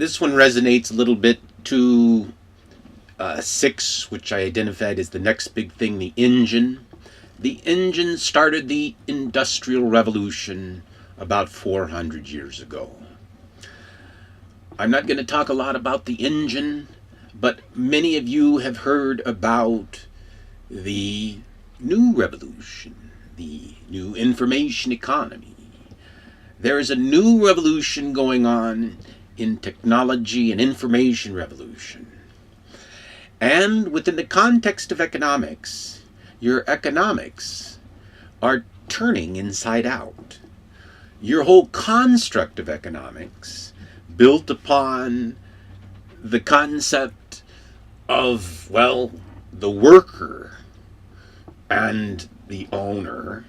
This one resonates a little bit to 6, which I identified as the next big thing, the engine. The engine started the Industrial Revolution about 400 years ago. I'm not going to talk a lot about the engine, but many of you have heard about the new revolution, the new information economy. There is a new revolution going on in technology and information revolution. And within the context of economics, your economics are turning inside out. Your whole construct of economics, built upon the concept of, well, the worker and the owner,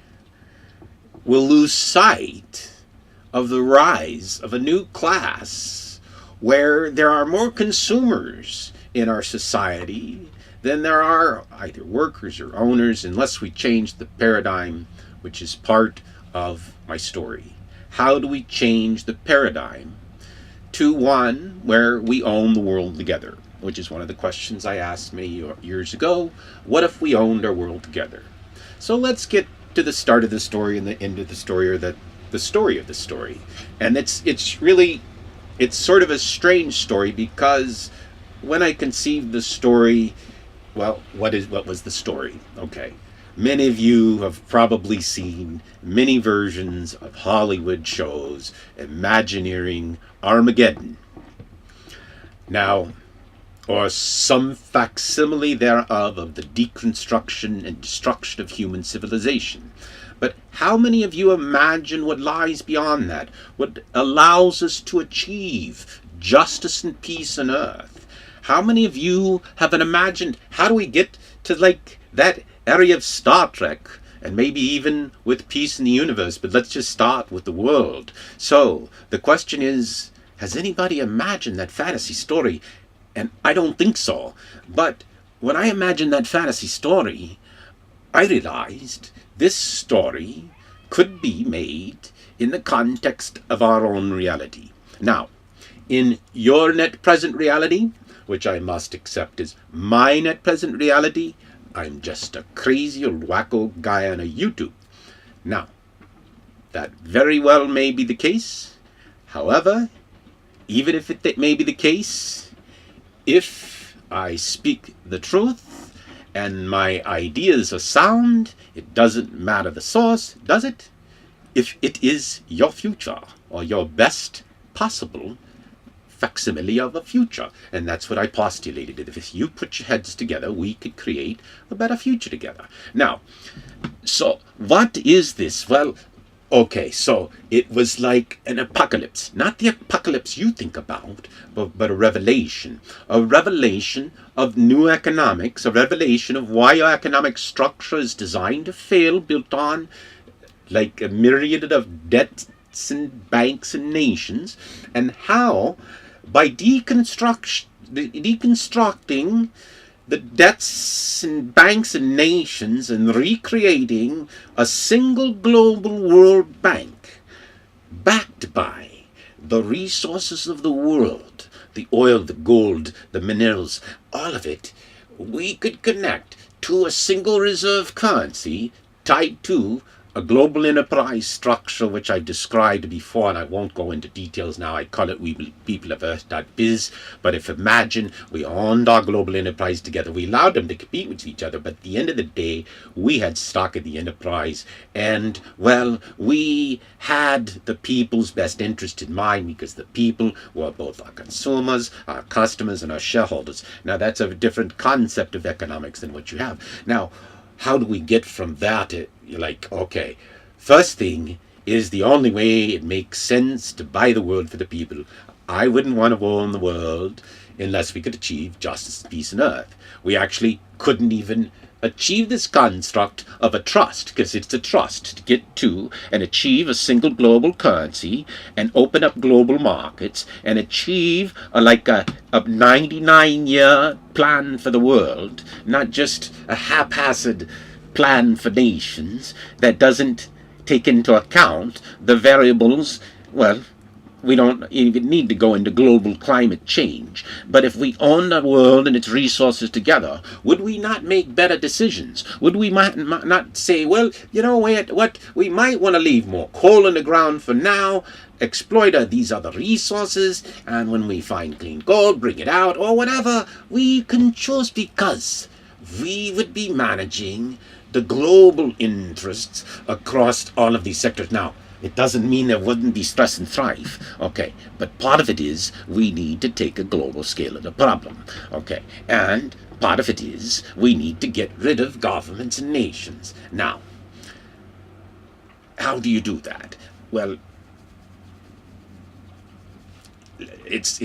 will lose sight of the rise of a new class where there are more consumers in our society than there are either workers or owners, unless we change the paradigm, which is part of my story. How do we change the paradigm to one where we own the world together? Which is one of the questions I asked many years ago. What if we owned our world together? So let's get to the start of the story and the end of the story, or the story of the story. And it's sort of a strange story, because when I conceived the story, well, what was the story? Okay. Many of you have probably seen many versions of Hollywood shows imagineering Armageddon. Now, or some facsimile thereof of the deconstruction and destruction of human civilization. But how many of you imagine what lies beyond that? What allows us to achieve justice and peace on earth? How many of you have imagined, how do we get to like that area of Star Trek, and maybe even with peace in the universe, but let's just start with the world. So the question is, has anybody imagined that fantasy story? And I don't think so. But when I imagined that fantasy story, I realized this story could be made in the context of our own reality. Now, in your net present reality, which I must accept is my net present reality, I'm just a crazy old wacko guy on a YouTube. Now, that very well may be the case. However, even if it may be the case, if I speak the truth and my ideas are sound, it doesn't matter the source, does it? If it is your future, or your best possible facsimile of a future. And that's what I postulated. If you put your heads together, we could create a better future together. Now, so what is this? Well, okay, so it was like an apocalypse. Not the apocalypse you think about, but a revelation. A revelation of new economics, a revelation of why our economic structure is designed to fail, built on like a myriad of debts and banks and nations, and how by deconstructing the debts and banks and nations and recreating a single global world bank backed by the resources of the world, the oil, the gold, the minerals, all of it, we could connect to a single reserve currency tied to a global enterprise structure, which I described before, and I won't go into details now. I call it We People of Earth.biz. But if imagine we owned our global enterprise together, we allowed them to compete with each other, but at the end of the day, we had stock of the enterprise, and, well, we had the people's best interest in mind, because the people were both our consumers, our customers, and our shareholders. Now, that's a different concept of economics than what you have. Now, how do we get from that to, like, okay, first thing is the only way it makes sense to buy the world for the people. I wouldn't want to own the world unless we could achieve justice, peace, and earth. We actually couldn't even achieve this construct of a trust, because it's a trust to get to and achieve a single global currency and open up global markets and achieve a 99-year plan for the world, not just a haphazard plan for nations that doesn't take into account the variables, well, we don't even need to go into global climate change. But if we own the world and its resources together, would we not make better decisions? Would we not say, well, you know what, we might want to leave more coal in the ground for now, exploit these other resources, and when we find clean gold, bring it out, or whatever we can choose, because we would be managing the global interests across all of these sectors. Now, it doesn't mean there wouldn't be stress and strife, okay? But part of it is we need to take a global scale of the problem, okay? And part of it is we need to get rid of governments and nations. Now, how do you do that? Well, it's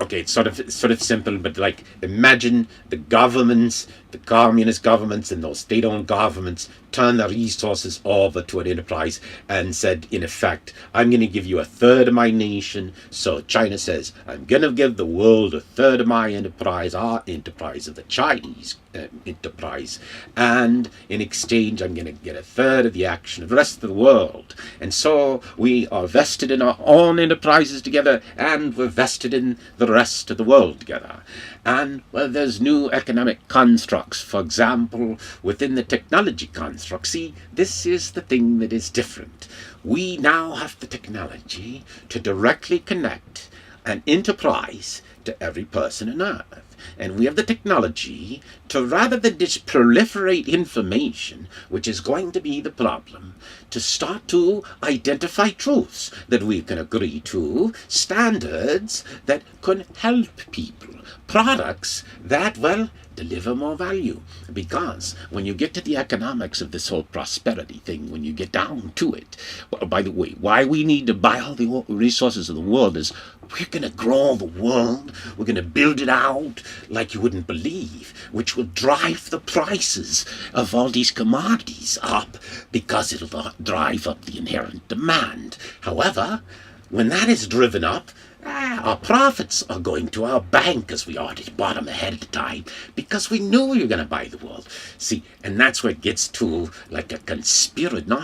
okay. It's sort of simple, but like, imagine the governments, the communist governments, and those state-owned governments turn their resources over to an enterprise and said, in effect, I'm going to give you a third of my nation. So China says, I'm going to give the world a third of my enterprise, our enterprise of the Chinese enterprise, and in exchange, I'm going to get a third of the action of the rest of the world. And so we are vested in our own enterprises together, and we're vested in the rest of the world together. And, well, there's new economic constructs, for example, within the technology construct. See, this is the thing that is different. We now have the technology to directly connect an enterprise to every person on Earth. And we have the technology to, rather than just proliferate information, which is going to be the problem, to start to identify truths that we can agree to, standards that can help people, products that, well, deliver more value. Because when you get to the economics of this whole prosperity thing, when you get down to it, well, by the way, why we need to buy all the resources of the world is we're going to grow the world, we're going to build it out like you wouldn't believe, which will drive the prices of all these commodities up, because it'll drive up the inherent demand. However, when that is driven up, our profits are going to our bank, as we already bought them ahead of time, because we knew we were going to buy the world. See, and that's where it gets to like a conspiracy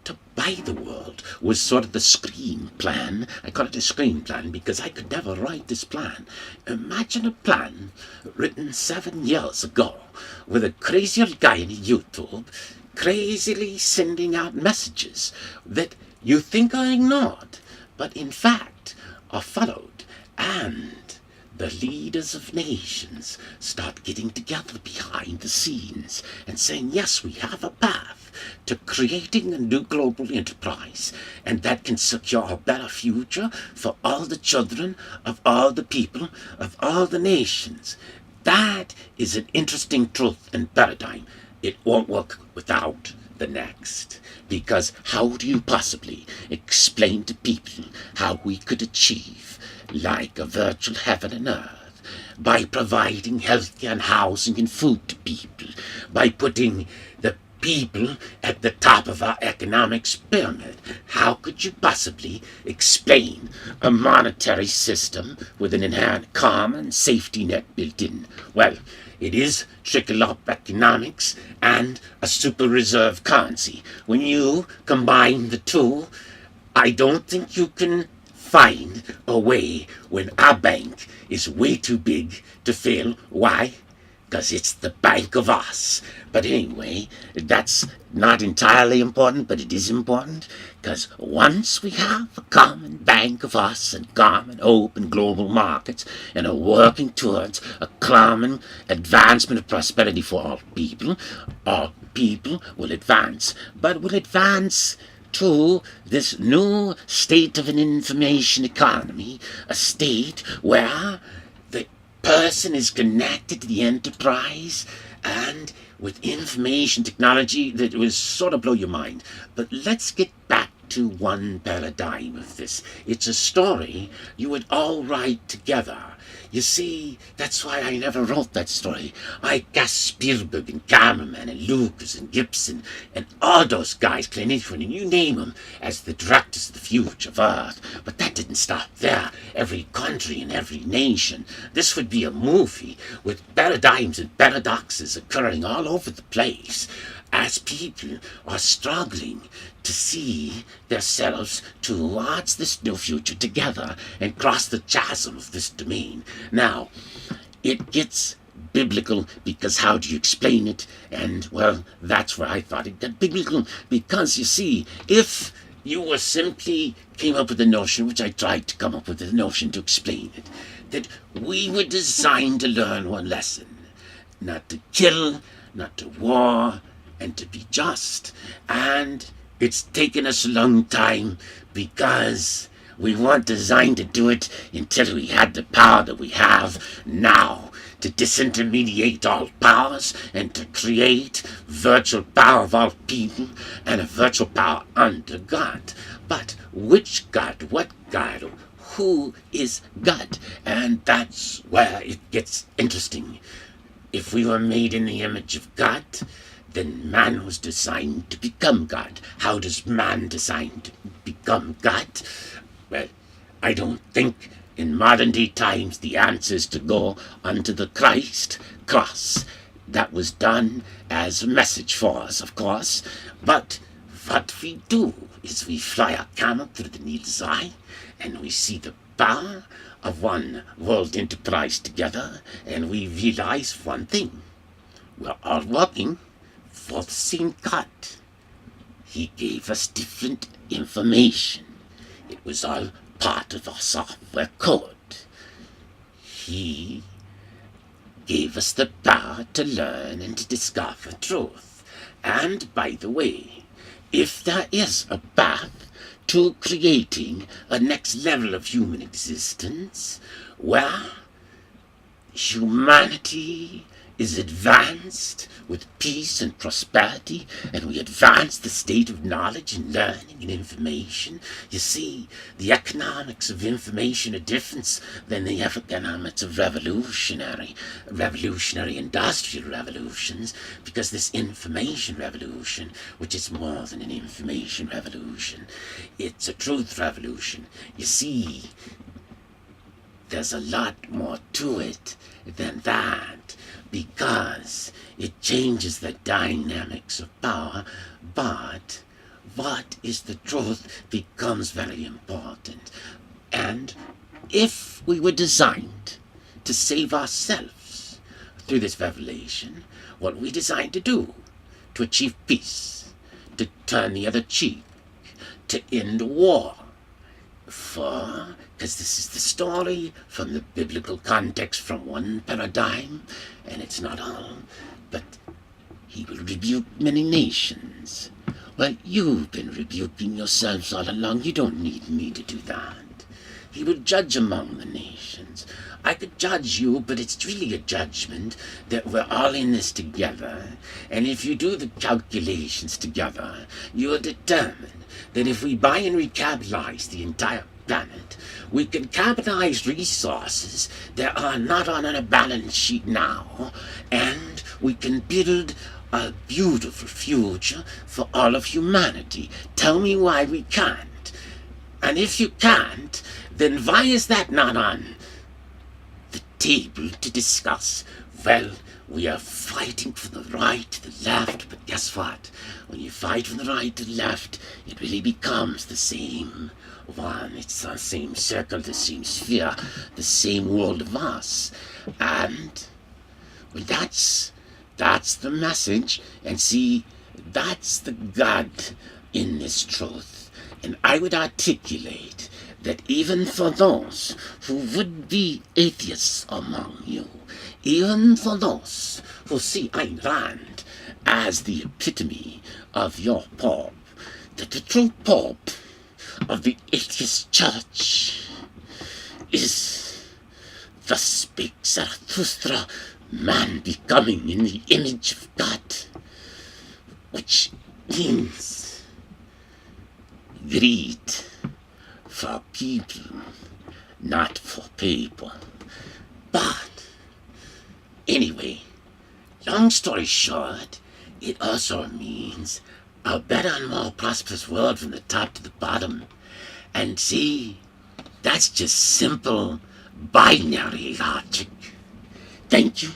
to buy the world was sort of the screen plan. I call it a screen plan because I could never write this plan. Imagine a plan written 7 years ago with a crazy old guy on YouTube crazily sending out messages that you think are ignored, but in fact are followed, and the leaders of nations start getting together behind the scenes and saying, yes, we have a path to creating a new global enterprise, and that can secure a better future for all the children of all the people of all the nations. That is an interesting truth and paradigm. It won't work without the next. Because how do you possibly explain to people how we could achieve like a virtual heaven and earth by providing healthcare and housing and food to people, by putting the people at the top of our economics pyramid? How could you possibly explain a monetary system with an inherent common safety net built in? Well, it is trickle-up economics and a super reserve currency. When you combine the two, I don't think you can find a way when our bank is way too big to fail. Why? Because it's the bank of us. But anyway, that's not entirely important, but it is important, because once we have a common bank of us and common open global markets and are working towards a common advancement of prosperity for all people will advance, but will advance to this new state of an information economy, a state where the person is connected to the enterprise and with information technology that will sort of blow your mind. But let's get back to one paradigm of this. It's a story you would all write together. You see, that's why I never wrote that story. I cast Spielberg and Cameraman and Lucas and Gibson and all those guys, Clint Eastwood and you name them, as the directors of the future of Earth. But that didn't stop there. Every country and every nation. This would be a movie with paradigms and paradoxes occurring all over the place. as people are struggling to see themselves towards this new future together and cross the chasm of this domain. Now, it gets biblical because how do you explain it? And, well, that's where I thought it got biblical because, you see, if you were simply came up with the notion, which I tried to come up with the notion to explain it, that we were designed to learn one lesson: not to kill, not to war, and to be just. And it's taken us a long time because we weren't designed to do it until we had the power that we have now, to disintermediate all powers and to create virtual power of all people and a virtual power under God. But which God? What God? Who is God? And that's where it gets interesting. If we were made in the image of God, then man was designed to become God. How does man design to become God? Well, I don't think in modern day times the answer is to go unto the Christ cross. That was done as a message for us, of course. But what we do is we fly a camel through the needle's eye and we see the power of one world enterprise together, and we realize one thing: we're all working for the same God. He gave us different information. It was all part of our software code. He gave us the power to learn and to discover truth. And, by the way, if there is a path to creating a next level of human existence where humanity is advanced with peace and prosperity, and we advance the state of knowledge and learning and information. You see, the economics of information are different than the economics of revolutionary industrial revolutions, because this information revolution, which is more than an information revolution, it's a truth revolution. You see, there's a lot more to it than that, because it changes the dynamics of power, but what is the truth becomes very important. And if we were designed to save ourselves through this revelation, what we designed to do, to achieve peace, to turn the other cheek, to end war, because this is the story from the biblical context, from one paradigm, and it's not all, but he will rebuke many nations. Well, you've been rebuking yourselves all along. You don't need me to do that. He will judge among the nations. I could judge you, but it's really a judgment that we're all in this together. And if you do the calculations together, you'll determine that if we buy and recapitalize the entire planet, we can capitalize resources that are not on a balance sheet now, and we can build a beautiful future for all of humanity. Tell me why we can't. And if you can't, then why is that not on the table to discuss? Well, we are fighting from the right to the left, but guess what? When you fight from the right to the left, it really becomes the same one. It's the same circle, the same sphere, the same world of us. And, well, that's the message. And see, that's the God in this truth. And I would articulate that even for those who would be atheists among you, even for those who see Ayn Rand as the epitome of your Pope, that the true Pope of the atheist church is, thus speaks Zarathustra, man becoming in the image of God, which means greed for people, not for people. But anyway, long story short, it also means a better and more prosperous world from the top to the bottom. And see, that's just simple binary logic. Thank you.